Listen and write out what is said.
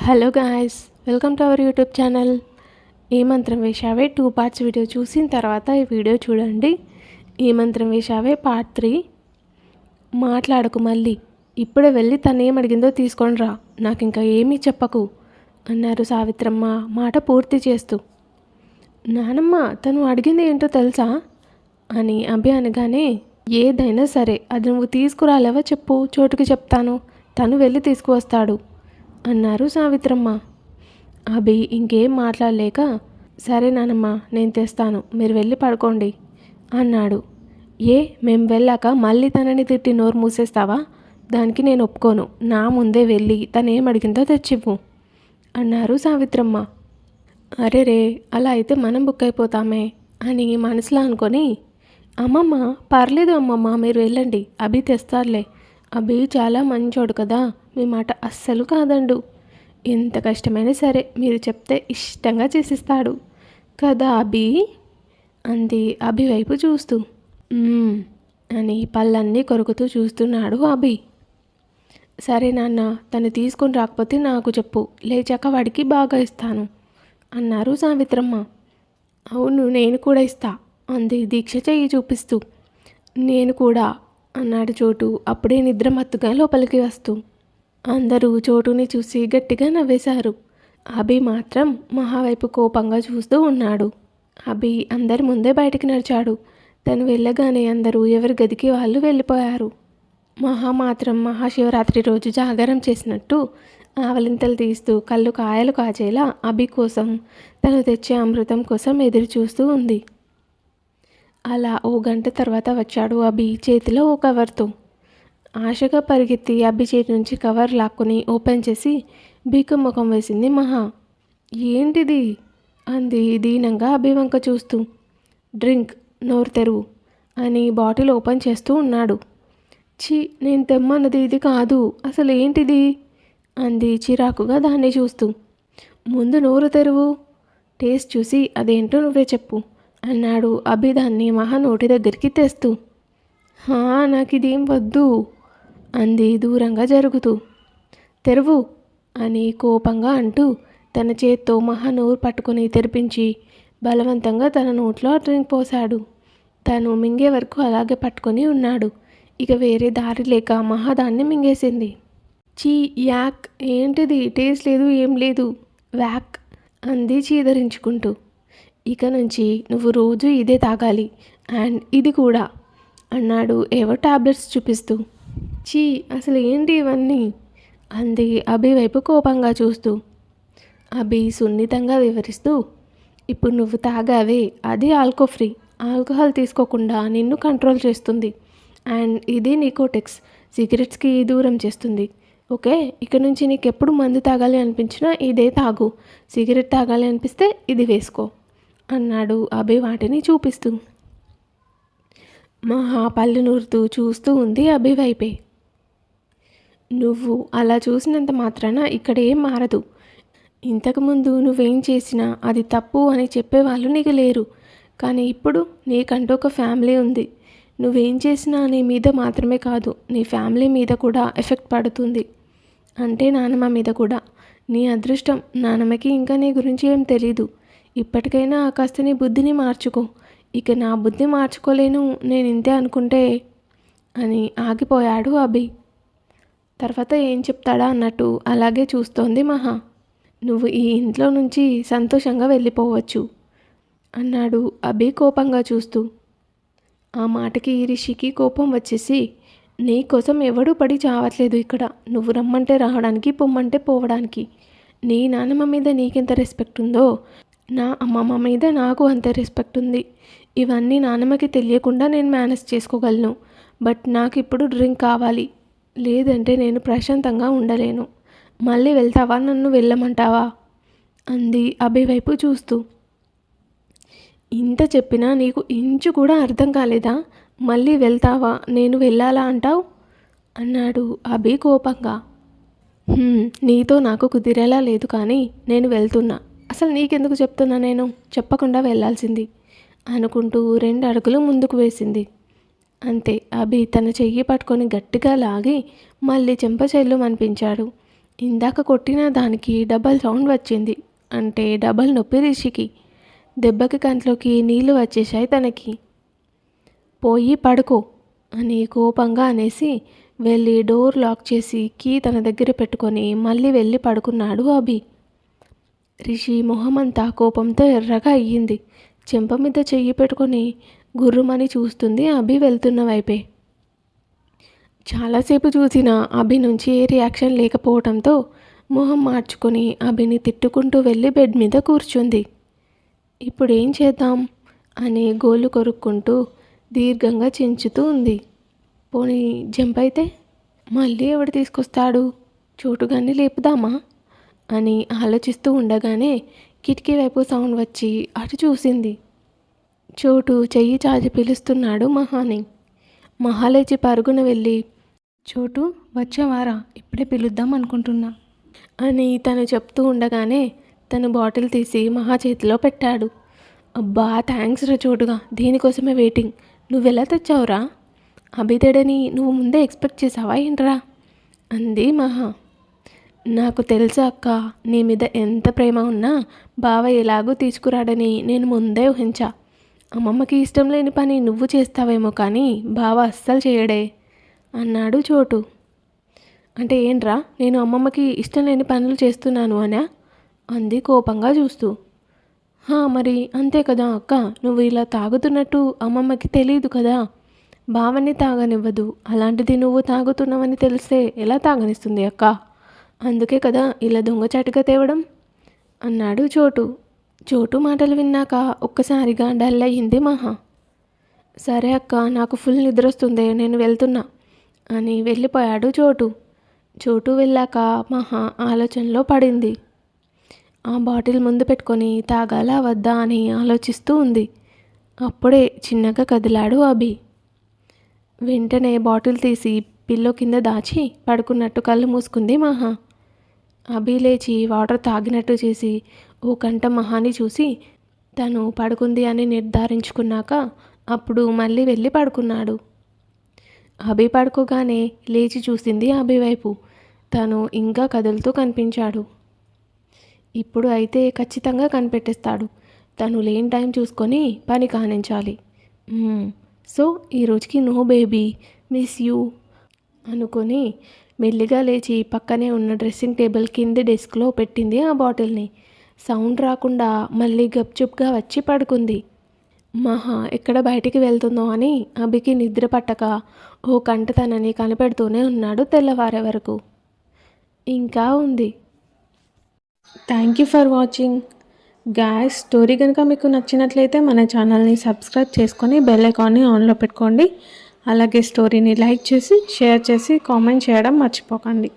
Hello guys, welcome to our YouTube channel. ఈ మంత్రం వేశావే 2 parts video చూసిన తర్వాత ఈ వీడియో చూడండి. ఈ మంత్రం వేశావే పార్ట్ 3. మాట్లాడకు మళ్ళీ, ఇప్పుడే వెళ్ళి తను ఏమడిగిందో తీసుకొని రా, నాకు ఇంకా ఏమీ చెప్పకు అన్నారు సావిత్రమ్మ మాట పూర్తి చేస్తూ. నానమ్మ, తను అడిగింది ఏంటో తెలుసా అని అభి అనగానే, ఏదైనా సరే అది నువ్వు తీసుకురాలేవా చెప్పు, చోటుకి చెప్తాను, తను వెళ్ళి తీసుకువస్తాడు అన్నారు సావిత్రమ్మ. అభి ఇంకేం మాట్లాడలేక, సరే నానమ్మ నేను తెస్తాను, మీరు వెళ్ళి పడుకోండి అన్నాడు. మేము వెళ్ళాక మళ్ళీ తనని తిట్టి నోరు మూసేస్తావా? దానికి నేను ఒప్పుకోను, నా ముందే వెళ్ళి తనేం అడిగిందో తెచ్చివ్వు అన్నారు సావిత్రమ్మ. అరే రే, అలా అయితే మనం బుక్ అయిపోతామే అని మనసులో అనుకొని, అమ్మమ్మ పర్లేదు అమ్మమ్మ, మీరు వెళ్ళండి, అభి తెస్తారులే, అభి చాలా మంచోడు కదా, మీ మాట అస్సలు కాదండు, ఎంత కష్టమైనా సరే మీరు చెప్తే ఇష్టంగా చేసిస్తాడు కదా అభి అంది అభి వైపు చూస్తూ. అని పళ్ళన్నీ కొరుకుతూ చూస్తున్నాడు అభి. సరే నాన్న, తను తీసుకొని రాకపోతే నాకు చెప్పు, లేచాక వాడికి బాగా ఇస్తాను అన్నారు సావిత్రమ్మ. అవును, నేను కూడా ఇస్తా అంది దీక్ష చెయ్యి చూపిస్తూ. నేను కూడా అన్నాడు చోటు అప్పుడే నిద్రమత్తుగా లోపలికి వస్తూ. అందరూ చోటుని చూసి గట్టిగా నవ్వేశారు. అభి మాత్రం మహావైపు కోపంగా చూస్తూ ఉన్నాడు. అభి అందరి ముందే బయటికి నడిచాడు. తను వెళ్ళగానే అందరూ ఎవరి గదికి వాళ్ళు వెళ్ళిపోయారు. మహా మాత్రం మహాశివరాత్రి రోజు జాగారం చేసినట్టు ఆవలింతలు తీస్తూ కళ్ళు కాయలు కాచేలా అభి కోసం, తను తెచ్చే అమృతం కోసం ఎదురు చూస్తూ ఉంది. అలా ఓ గంట తర్వాత వచ్చాడు అభి చేతిలో ఓ కవర్తో. ఆశగా పరిగెత్తి అభి చేతి నుంచి కవర్ లాక్కుని ఓపెన్ చేసి బీకం ముఖం వేసింది మహా. ఏంటిది అంది దీనంగా అభి వంక చూస్తూ. డ్రింక్, నోరు తెరువు అని బాటిల్ ఓపెన్ చేస్తూ ఉన్నాడు. ఛీ, నేను తెమ్మన్నది ఇది కాదు, అసలు ఏంటిది అంది చిరాకుగా దాన్ని చూస్తూ. ముందు నోరు తెరువు, టేస్ట్ చూసి అదేంటో నువ్వే చెప్పు అన్నాడు అభి దాన్ని మహా నోటి దగ్గరికి తెస్తూ. నాకు ఇదేం వద్దు అంది దూరంగా జరుగుతూ. తెరువు అని కోపంగా అంటూ తన చేత్తో మహా నోరు పట్టుకుని తెరిపించి బలవంతంగా తన నోట్లో డ్రింక్ పోశాడు. తను మింగే వరకు అలాగే పట్టుకొని ఉన్నాడు. ఇక వేరే దారి లేక మహా దాన్ని మింగేసింది. చీ, యాక్, ఏంటిది, టేస్ట్ లేదు, ఏం లేదు, వ్యాక్ అంది చీదరించుకుంటూ. ఇక నుంచి నువ్వు రోజు ఇదే తాగాలి, అండ్ ఇది కూడా అన్నాడు ఏవో టాబ్లెట్స్ చూపిస్తూ. చీ, అసలు ఏంటి ఇవన్నీ అంది అభి వైపు కోపంగా చూస్తూ. అభి సున్నితంగా వివరిస్తూ, ఇప్పుడు నువ్వు తాగావే అది ఆల్కో ఫ్రీ, ఆల్కహాల్ తీసుకోకుండా నిన్ను కంట్రోల్ చేస్తుంది, అండ్ ఇది నికోటిక్స్, సిగరెట్స్కి దూరం చేస్తుంది. ఓకే, ఇక నుంచి నీకు ఎప్పుడు మందు తాగాలి అనిపించినా ఇదే తాగు, సిగరెట్ తాగాలి అనిపిస్తే ఇది వేసుకో అన్నాడు అభి వాటిని చూపిస్తూ. మహా పళ్ళు నూరుతూ చూస్తూ ఉంది అభి వైపే. నువ్వు అలా చూసినంత మాత్రాన ఇక్కడ ఏం మారదు. ఇంతకుముందు నువ్వేం చేసినా అది తప్పు అని చెప్పేవాళ్ళు నీకు లేరు, కానీ ఇప్పుడు నీకంటూ ఒక ఫ్యామిలీ ఉంది. నువ్వేం చేసినా నీ మీద మాత్రమే కాదు, నీ ఫ్యామిలీ మీద కూడా ఎఫెక్ట్ పడుతుంది, అంటే నానమ్మ మీద కూడా. నీ అదృష్టం, నానమ్మకి ఇంకా నీ గురించి ఏం తెలీదు. ఇప్పటికైనా కాస్త నీ బుద్ధిని మార్చుకో. ఇక నా బుద్ధి మార్చుకోలేను, నేను ఇంతే అనుకుంటే అని ఆగిపోయాడు అభి. తర్వాత ఏం చెప్తాడా అన్నట్టు అలాగే చూస్తోంది మహా. నువ్వు ఈ ఇంట్లో నుంచి సంతోషంగా వెళ్ళిపోవచ్చు అన్నాడు అభి కోపంగా చూస్తూ. ఆ మాటకి రిషికి కోపం వచ్చేసి, నీ కోసం ఎవడూ పడి చావట్లేదు ఇక్కడ, నువ్వు రమ్మంటే రావడానికి, పొమ్మంటే పోవడానికి. నీ నాన్నమ్మ మీద నీకెంత రెస్పెక్ట్ ఉందో నా అమ్మమ్మ మీద నాకు అంతే రెస్పెక్ట్ ఉంది. ఇవన్నీ నాన్నమ్మకి తెలియకుండా నేను మేనేజ్ చేసుకోగలను, బట్ నాకు ఇప్పుడు డ్రింక్ కావాలి, లేదంటే నేను ప్రశాంతంగా ఉండలేను. మళ్ళీ వెళ్తావా, నన్ను వెళ్ళమంటావా అంది అభి వైపు చూస్తూ. ఇంత చెప్పినా నీకు ఇంచు కూడా అర్థం కాలేదా? మళ్ళీ వెళ్తావా, నేను వెళ్ళాలా అంటావు అన్నాడు అభి కోపంగా. నీతో నాకు కుదిరేలా లేదు, కానీ నేను వెళ్తున్నా. అసలు నీకెందుకు చెప్తున్నా, నేను చెప్పకుండా వెళ్ళాల్సింది అనుకుంటూ 2 అడుగులు ముందుకు వేసింది. అంతే, అభి తన చెయ్యి పట్టుకొని గట్టిగా లాగి మళ్ళీ చెంపచెల్లు అనిపించాడు. ఇందాక కొట్టిన దానికి డబల్ సౌండ్ వచ్చింది. అంటే డబల్ నొప్పి రిషికి. దెబ్బకి కంట్లోకి నీళ్లు వచ్చేశాయి తనకి. పోయి పడుకో అని కోపంగా అనేసి వెళ్ళి డోర్ లాక్ చేసి కీ తన దగ్గర పెట్టుకొని మళ్ళీ వెళ్ళి పడుకున్నాడు అభి. రిషి మొహమంతా కోపంతో ఎర్రగా అయ్యింది. చెంప మీద చెయ్యి పెట్టుకొని గుర్రుమని చూస్తుంది అభి వెళ్తున్న వైపే. చాలాసేపు చూసిన అభి నుంచి ఏ రియాక్షన్ లేకపోవడంతో మొహం మార్చుకొని అభిని తిట్టుకుంటూ వెళ్ళి బెడ్ మీద కూర్చుంది. ఇప్పుడు ఏం చేద్దాం అని గోళ్ళు కొరుక్కుంటూ దీర్ఘంగా చించుతూ ఉంది. పోనీ జంప్ అయితే మళ్ళీ ఎవడు తీసుకొస్తాడు, చోటుగాన్ని లేపుదామా అని ఆలోచిస్తూ ఉండగానే కిటికీ వైపు సౌండ్ వచ్చి అటు చూసింది. చోటు చెయ్యి చాచి పిలుస్తున్నాడు మహాని. మహా లేచి పరుగున వెళ్ళి, చోటు వచ్చావారా, ఇప్పుడే పిలుద్దాం అనుకుంటున్నా అని తను చెప్తూ ఉండగానే తను బాటిల్ తీసి మహా చేతిలో పెట్టాడు. అబ్బా థ్యాంక్స్ రా చోటుగా, దీనికోసమే వెయిటింగ్. నువ్వెలా తెచ్చావురా? అభితేడని నువ్వు ముందే ఎక్స్పెక్ట్ చేసావా ఏంట్రా అంది మహా. నాకు తెలుసు అక్క, నీ మీద ఎంత ప్రేమ ఉన్నా బావ ఎలాగూ తీసుకురాడని నేను ముందే ఊహించా. అమ్మమ్మకి ఇష్టం లేని పని నువ్వు చేస్తావేమో కానీ బావ అస్సలు చేయడే అన్నాడు చోటు. అంటే ఏంట్రా, నేను అమ్మమ్మకి ఇష్టం లేని పనులు చేస్తున్నాను అనా అంది కోపంగా చూస్తూ. మరి అంతే కదా అక్క, నువ్వు ఇలా తాగుతున్నట్టు అమ్మమ్మకి తెలియదు కదా, బావని తాగనివ్వదు. అలాంటిది నువ్వు తాగుతున్నావని తెలిస్తే ఎలా తాగనిస్తుంది అక్క? అందుకే కదా ఇలా దొంగచాటుగా తేవడం అన్నాడు చోటు. చోటు మాటలు విన్నాక ఒక్కసారిగా డల్ అయ్యింది మహా. సరే అక్క, నాకు ఫుల్ నిద్ర వస్తుంది, నేను వెళ్తున్నా అని వెళ్ళిపోయాడు చోటు. చోటు వెళ్ళాక మహా ఆలోచనలో పడింది. ఆ బాటిల్ ముందు పెట్టుకొని తాగాలా వద్దా అని ఆలోచిస్తూ ఉంది. అప్పుడే చిన్నగా కదిలాడు అభి. వెంటనే బాటిల్ తీసి పిల్లో కింద దాచి పడుకున్నట్టు కళ్ళు మూసుకుంది మహా. అభి లేచి వాటర్ తాగినట్టు చేసి ఓ కంట మహాని చూసి తను పడుకుంది అని నిర్ధారించుకున్నాక అప్పుడు మళ్ళీ వెళ్ళి పడుకున్నాడు. అభి పడుకోగానే లేచి చూసింది అభి వైపు. తను ఇంకా కదులుతూ కనిపించాడు. ఇప్పుడు అయితే ఖచ్చితంగా కనిపెట్టేస్తాడు. తను లేని టైం చూసుకొని పని కానించాలి. సో ఈ రోజుకి నో బేబీ, మిస్ యూ అనుకొని మెల్లిగా లేచి పక్కనే ఉన్న డ్రెస్సింగ్ టేబుల్ కింది డెస్క్లో పెట్టింది ఆ బాటిల్ని. సౌండ్ రాకుండా మళ్ళీ గప్చుప్గా వచ్చి పడుకుంది. మహా ఎక్కడ బయటికి వెళ్తుందో అని అభికి నిద్ర పట్టక ఓ కంట తనని కనిపెడుతూనే ఉన్నాడు తెల్లవారే వరకు. ఇంకా ఉంది. Thank you for watching guys. Story కనుక మీకు నచ్చినట్లయితే మన ఛానల్ని సబ్స్క్రైబ్ చేసుకొని బెల్ ఐకాన్ని ఆన్లో పెట్టుకోండి. అలాగే స్టోరీని లైక్ చేసి షేర్ చేసి కామెంట్ చేయడం మర్చిపోకండి.